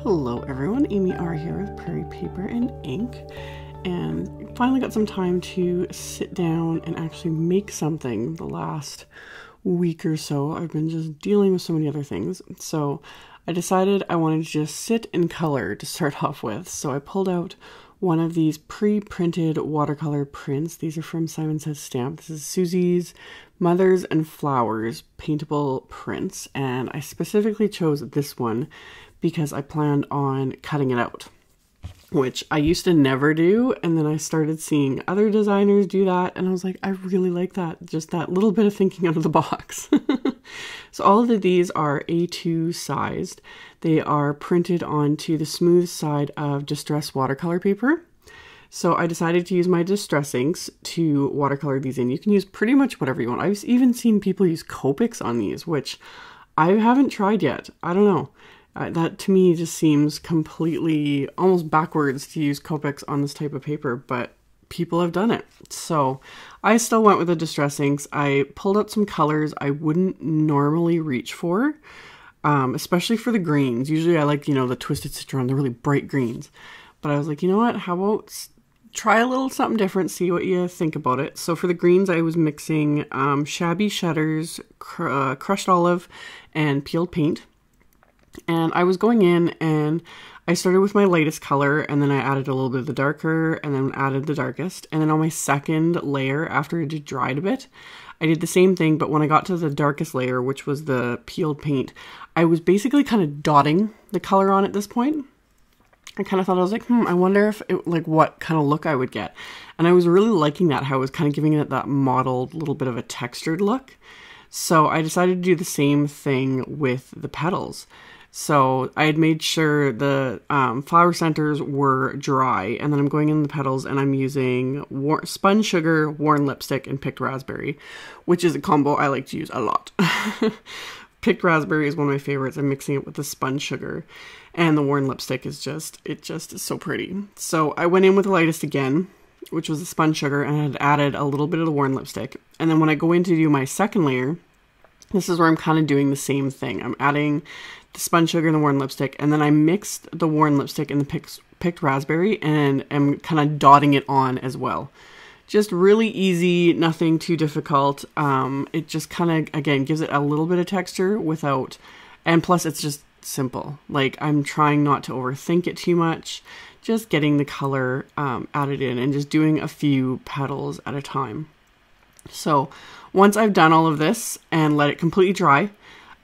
Hello everyone, AmyR here with Prairie Paper and Ink, and finally got some time to sit down and actually make something. The last week or so I've been just dealing with so many other things, so I decided I wanted to just sit and color to start off with. So I pulled out one of these pre-printed watercolor prints. These are from Simon Says Stamp. This is Susie's Mothers and Flowers paintable prints, and I specifically chose this one because I planned on cutting it out, which I used to never do, and then I started seeing other designers do that, and I was like, I really like that, just that little bit of thinking out of the box. So all of these are A2 sized. They are printed onto the smooth side of distress watercolor paper. So I decided to use my distress inks to watercolor these in. You can use pretty much whatever you want. I've even seen people use Copics on these, which I haven't tried yet. I don't know. That to me just seems completely almost backwards to use Copics on this type of paper, but people have done it. So I still went with the distress inks. I pulled out some colors I wouldn't normally reach for, especially for the greens. Usually I like, the Twisted Citron, the really bright greens. But I was like, you know what, how about try a little something different, see what you think about it. So for the greens, I was mixing Shabby Shutters, crushed olive, and peeled paint. And I was going in and I started with my lightest color, and then I added a little bit of the darker, and then added the darkest. And then on my second layer, after it had dried a bit, I did the same thing, but when I got to the darkest layer, which was the peeled paint, I was basically kind of dotting the color on at this point. I kind of thought, I was like, I wonder if what kind of look I would get. And I was really liking that, how it was kind of giving it that mottled, little bit of a textured look. So I decided to do the same thing with the petals. So I had made sure the flower centers were dry, and then I'm going in the petals and I'm using spun sugar, worn lipstick, and picked raspberry, which is a combo I like to use a lot. Picked raspberry is one of my favorites. I'm mixing it with the spun sugar, and the worn lipstick is just is so pretty. So I went in with the lightest again, which was the spun sugar, and I had added a little bit of the worn lipstick. And then when I go in to do my second layer, this is where I'm kind of doing the same thing. I'm adding the spun sugar and the worn lipstick, and then I mixed the worn lipstick and the picked raspberry, and I'm kind of dotting it on as well. Just really easy, nothing too difficult. It just kind of, again, gives it a little bit of texture without, and plus it's just simple. Like, I'm trying not to overthink it too much, just getting the color added in and just doing a few petals at a time. So once I've done all of this and let it completely dry,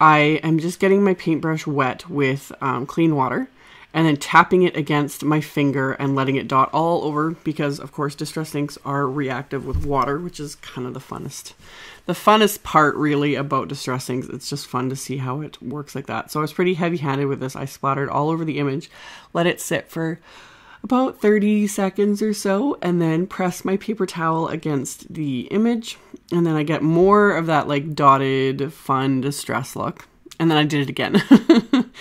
I am just getting my paintbrush wet with clean water and then tapping it against my finger and letting it dot all over, because of course distress inks are reactive with water, which is kind of the funnest part really about distress inks. It's just fun to see how it works like that. So I was pretty heavy-handed with this. I splattered all over the image, let it sit for about 30 seconds or so, and then press my paper towel against the image, and then I get more of that like dotted fun distress look. And then I did it again and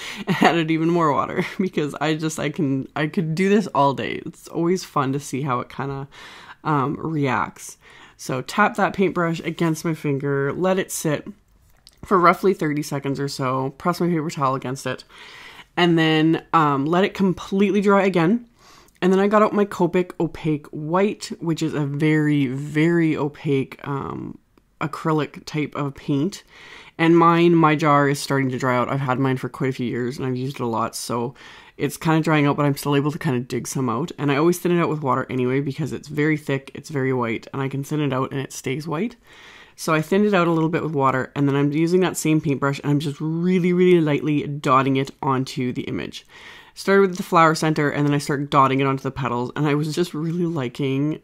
added even more water, because I could do this all day. It's always fun to see how it kind of reacts. So tap that paintbrush against my finger, let it sit for roughly 30 seconds or so, press my paper towel against it, and then let it completely dry again. And then I got out my Copic Opaque White, which is a very, very opaque acrylic type of paint. And my jar is starting to dry out. I've had mine for quite a few years and I've used it a lot. So it's kind of drying out, but I'm still able to kind of dig some out. And I always thin it out with water anyway, because it's very thick, it's very white, and I can thin it out and it stays white. So I thinned it out a little bit with water, and then I'm using that same paintbrush and I'm just really, really lightly dotting it onto the image. Started with the flower center, and then I started dotting it onto the petals, and I was just really liking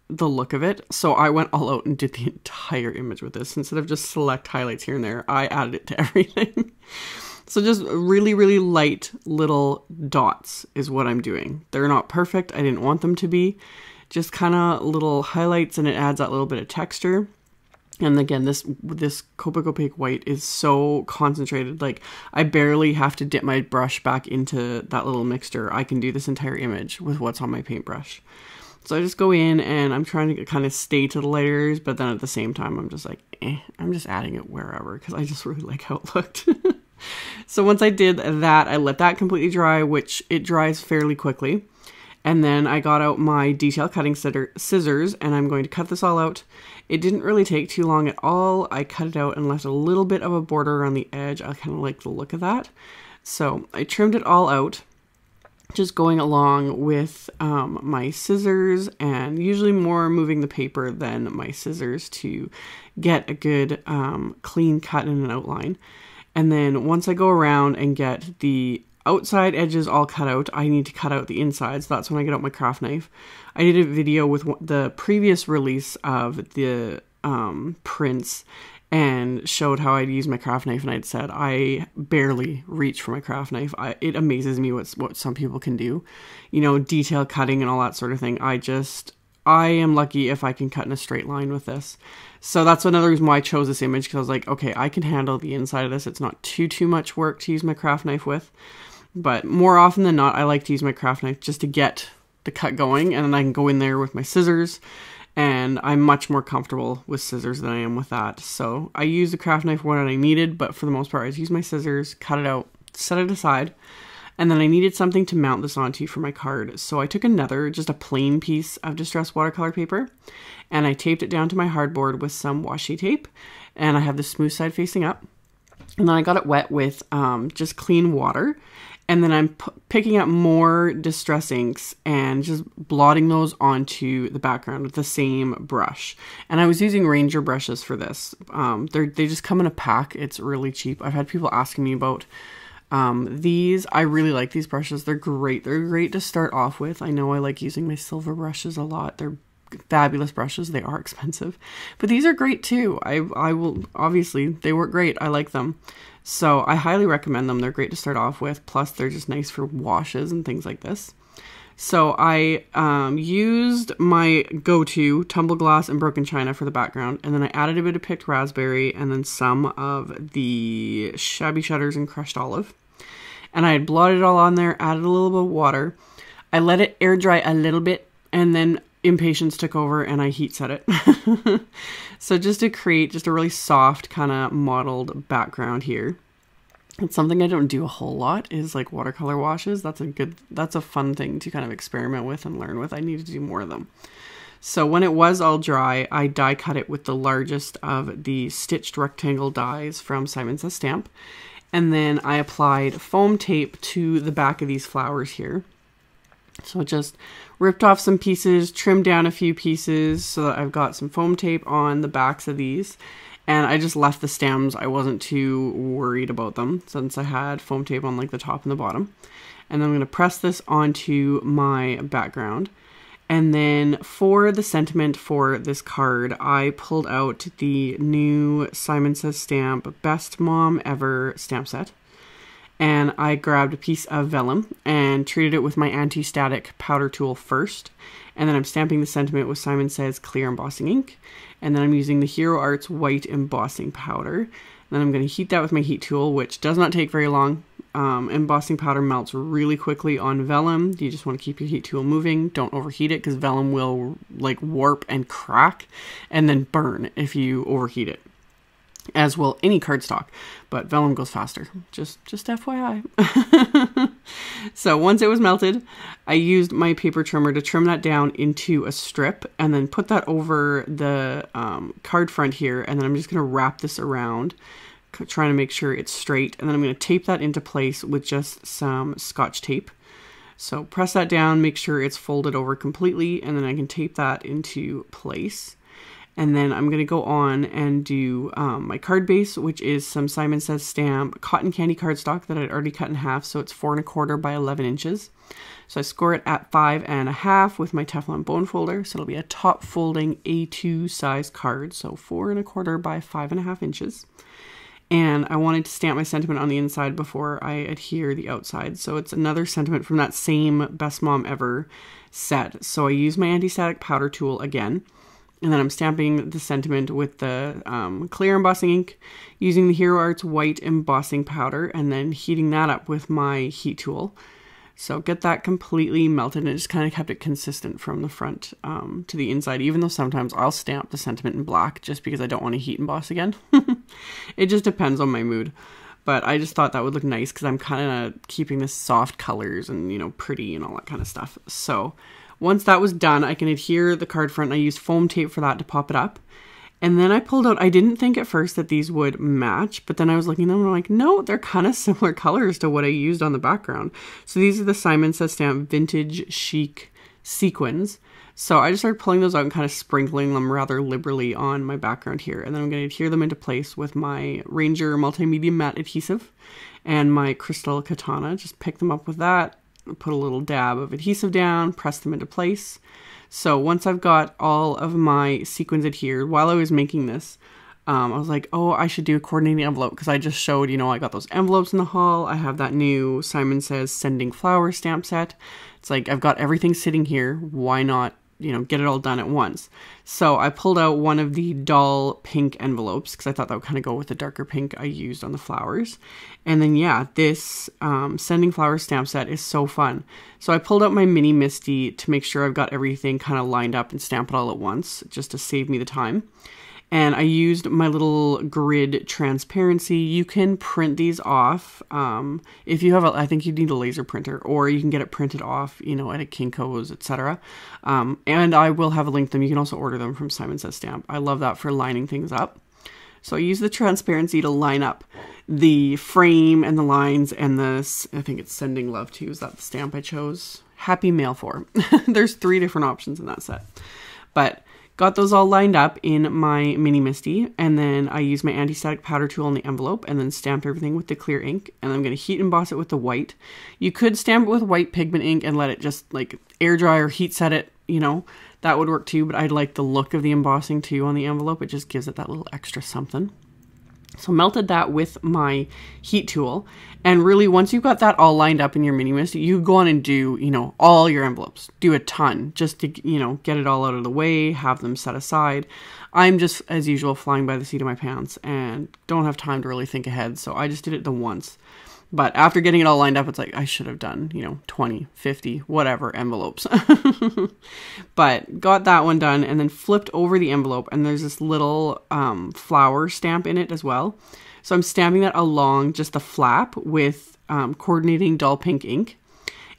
the look of it. So I went all out and did the entire image with this. Instead of just select highlights here and there, I added it to everything. So just really, really light little dots is what I'm doing. They're not perfect. I didn't want them to be. Just kind of little highlights, and it adds that little bit of texture. And again, this Copic Opaque White is so concentrated. Like, I barely have to dip my brush back into that little mixture. I can do this entire image with what's on my paintbrush. So I just go in and I'm trying to kind of stay to the layers, but then at the same time, I'm just like, I'm just adding it wherever, because I just really like how it looked. So once I did that, I let that completely dry, which it dries fairly quickly. And then I got out my detail cutting scissors, and I'm going to cut this all out. It didn't really take too long at all. I cut it out and left a little bit of a border around the edge. I kind of like the look of that. So I trimmed it all out, just going along with my scissors, and usually more moving the paper than my scissors to get a good clean cut and an outline. And then once I go around and get the outside edges all cut out, I need to cut out the inside. So that's when I get out my craft knife. I did a video with the previous release of the prints and showed how I'd use my craft knife, and I'd said I barely reach for my craft knife. It amazes me what some people can do, you know, detail cutting and all that sort of thing. I am lucky if I can cut in a straight line with this. So that's another reason why I chose this image, because I was like, okay, I can handle the inside of this. It's not too much work to use my craft knife with. But more often than not, I like to use my craft knife just to get the cut going, and then I can go in there with my scissors, and I'm much more comfortable with scissors than I am with that. So I used the craft knife when I needed, but for the most part, I just used my scissors, cut it out, set it aside, and then I needed something to mount this onto for my card. So I took just a plain piece of distressed watercolor paper, and I taped it down to my hardboard with some washi tape, and I have the smooth side facing up. And then I got it wet with just clean water. And then I'm picking up more distress inks and just blotting those onto the background with the same brush. And I was using Ranger brushes for this. They just come in a pack. It's really cheap. I've had people asking me about these. I really like these brushes. They're great. They're great to start off with. I know I like using my silver brushes a lot. They're fabulous brushes. They are expensive, but these are great too. I will, obviously they work great. I like them. So I highly recommend them. They're great to start off with. Plus they're just nice for washes and things like this. So I used my go-to tumble glass and broken china for the background. And then I added a bit of picked raspberry and then some of the shabby shutters and crushed olive. And I had blotted it all on there, added a little bit of water. I let it air dry a little bit, and then impatience took over and I heat set it. So just to create just a really soft kind of mottled background here. It's something I don't do a whole lot, is like watercolor washes. That's a fun thing to kind of experiment with and learn with. I need to do more of them. So when it was all dry, I die cut it with the largest of the stitched rectangle dies from Simon Says Stamp. And then I applied foam tape to the back of these flowers here. So just ripped off some pieces, trimmed down a few pieces so that I've got some foam tape on the backs of these. And I just left the stems. I wasn't too worried about them since I had foam tape on like the top and the bottom. And then I'm going to press this onto my background. And then for the sentiment for this card, I pulled out the new Simon Says Stamp Best Mom Ever stamp set. And I grabbed a piece of vellum and treated it with my anti-static powder tool first. And then I'm stamping the sentiment with Simon Says clear embossing ink. And then I'm using the Hero Arts white embossing powder. And then I'm going to heat that with my heat tool, which does not take very long. Embossing powder melts really quickly on vellum. You just want to keep your heat tool moving. Don't overheat it because vellum will like warp and crack and then burn if you overheat it. As will any cardstock, but vellum goes faster. Just FYI. So once it was melted, I used my paper trimmer to trim that down into a strip and then put that over the card front here. And then I'm just going to wrap this around, trying to make sure it's straight. And then I'm going to tape that into place with just some Scotch tape. So press that down, make sure it's folded over completely, and then I can tape that into place. And then I'm going to go on and do my card base, which is some Simon Says Stamp cotton candy cardstock that I'd already cut in half. So it's 4 1/4 by 11 inches. So I score it at 5 1/2 with my Teflon bone folder. So it'll be a top folding A2 size card. So 4 1/4 by 5 1/2 inches. And I wanted to stamp my sentiment on the inside before I adhere the outside. So it's another sentiment from that same Best Mom Ever set. So I use my anti-static powder tool again. And then I'm stamping the sentiment with the clear embossing ink, using the Hero Arts white embossing powder, and then heating that up with my heat tool. So get that completely melted, and it just kind of kept it consistent from the front to the inside, even though sometimes I'll stamp the sentiment in black just because I don't want to heat emboss again. It just depends on my mood. but I just thought that would look nice because I'm kind of keeping this soft colors and, you know, pretty and all that kind of stuff. So once that was done, I can adhere the card front. I used foam tape for that to pop it up. And then I pulled out, I didn't think at first that these would match, but then I was looking at them and I'm like, no, they're kind of similar colors to what I used on the background. So these are the Simon Says Stamp Vintage Chic Sequins. So I just started pulling those out and kind of sprinkling them rather liberally on my background here. And then I'm going to adhere them into place with my Ranger Multimedia Matte Adhesive and my Crystal Katana. Just pick them up with that, put a little dab of adhesive down, press them into place. So once I've got all of my sequins adhered, while I was making this, I was like, oh, I should do a coordinating envelope because I just showed, you know, I got those envelopes in the haul. I have that new Simon Says Sending Flowers stamp set. It's like, I've got everything sitting here. Why not, you know, get it all done at once? So I pulled out one of the dull pink envelopes because I thought that would kind of go with the darker pink I used on the flowers. And then, yeah, this Sending Flowers stamp set is so fun. So I pulled out my mini Misty to make sure I've got everything kind of lined up and stamp it all at once, just to save me the time. And I used my little grid transparency. You can print these off. If you have I think you need a laser printer, or you can get it printed off, you know, at a Kinko's, etc. And I will have a link to them. You can also order them from Simon Says Stamp. I love that for lining things up. So I use the transparency to line up the frame and the lines and this, I think it's Sending Love To. Is that the stamp I chose? Happy Mail For. There's 3 different options in that set. But got those all lined up in my mini Misty, and then I used my anti-static powder tool on the envelope and then stamped everything with the clear ink, and I'm going to heat emboss it with the white. You could stamp it with white pigment ink and let it just like air dry or heat set it, you know, that would work too, but I like the look of the embossing too on the envelope. It just gives it that little extra something. So melted that with my heat tool, and really once you've got that all lined up in your mini Misty, you go on and do, you know, all your envelopes. Do a ton just to, you know, get it all out of the way, have them set aside. I'm just, as usual, flying by the seat of my pants and don't have time to really think ahead, so I just did it the once. But after getting it all lined up, it's like I should have done, you know, 20, 50, whatever envelopes. But got that one done and then flipped over the envelope, and there's this little flower stamp in it as well. So I'm stamping that along just the flap with coordinating dull pink ink.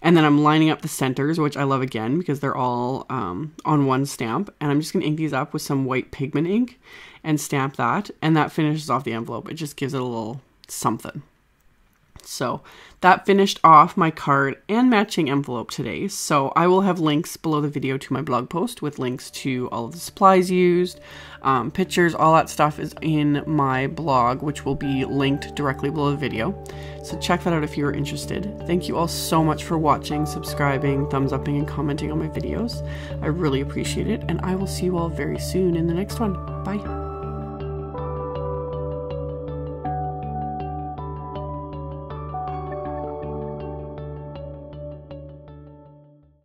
And then I'm lining up the centers, which I love again because they're all on one stamp. And I'm just going to ink these up with some white pigment ink and stamp that. And that finishes off the envelope. It just gives it a little something. So that finished off my card and matching envelope today. So I will have links below the video to my blog post with links to all of the supplies used, pictures, all that stuff is in my blog, which will be linked directly below the video. So check that out if you are interested. Thank you all so much for watching, subscribing, thumbs upping, and commenting on my videos. I really appreciate it, and I will see you all very soon in the next one. Bye.